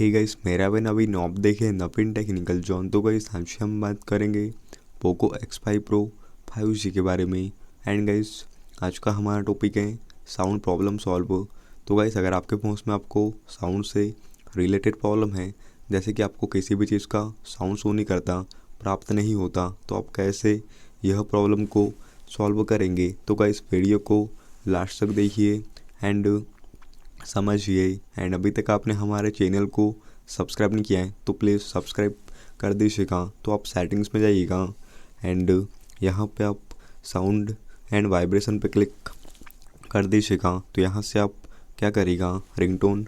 Hey guys, मेरा भी नवीन आप देखे नवीन टेक्निकल जॉन। तो गाइस आज हम बात करेंगे पोको X5 Pro 5G के बारे में। एंड गाइस आज का हमारा टॉपिक है साउंड प्रॉब्लम सॉल्व। तो गाइस अगर आपके फ़ोन में आपको साउंड से रिलेटेड प्रॉब्लम है, जैसे कि आपको किसी भी चीज़ का साउंड शो नहीं करता, प्राप्त नहीं होता, तो आप कैसे यह प्रॉब्लम को सॉल्व करेंगे। तो गाइस वीडियो को लास्ट तक देखिए एंड समझिए। एंड अभी तक आपने हमारे चैनल को सब्सक्राइब नहीं किया है तो प्लीज़ सब्सक्राइब कर दीजिएगा। तो आप सेटिंग्स में जाइएगा एंड यहाँ पे आप साउंड एंड वाइब्रेशन पे क्लिक कर दीजिएगा। तो यहाँ से आप क्या करिएगा, रिंगटोन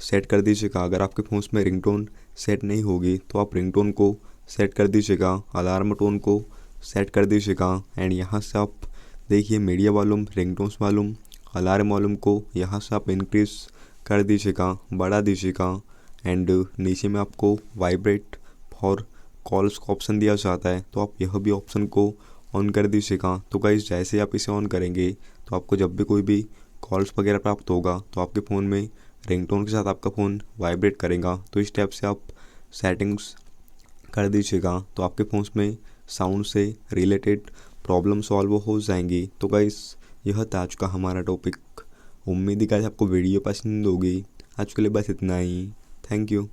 सेट कर दीजिएगा। अगर आपके फ़ोन में रिंगटोन सेट नहीं होगी तो आप रिंगटोन को सेट कर दीजिएगा, अलार्म टोन को सेट कर दीजिएगा। एंड यहाँ से आप देखिए media volume, ringtones volume, alarm volume को यहाँ से आप इंक्रीज़ कर दीजिएगा, बढ़ा दीजिएगा। एंड नीचे में आपको वाइब्रेट फॉर कॉल्स का ऑप्शन दिया जाता है, तो आप यह भी ऑप्शन को ऑन कर दीजिएगा। तो गाइस जैसे आप इसे ऑन करेंगे तो आपको जब भी कोई भी कॉल्स वगैरह प्राप्त होगा तो आपके फ़ोन में रिंगटोन के साथ आपका फ़ोन वाइब्रेट करेगा। तो इस टाइप से आप सेटिंग्स कर दीजिएगा, तो आपके फ़ोन में साउंड से रिलेटेड प्रॉब्लम सॉल्व हो जाएंगी। तो गाइस यह था आज का हमारा टॉपिक। उम्मीद है कि आपको वीडियो पसंद होगी। आज के लिए बस इतना ही। Thank you.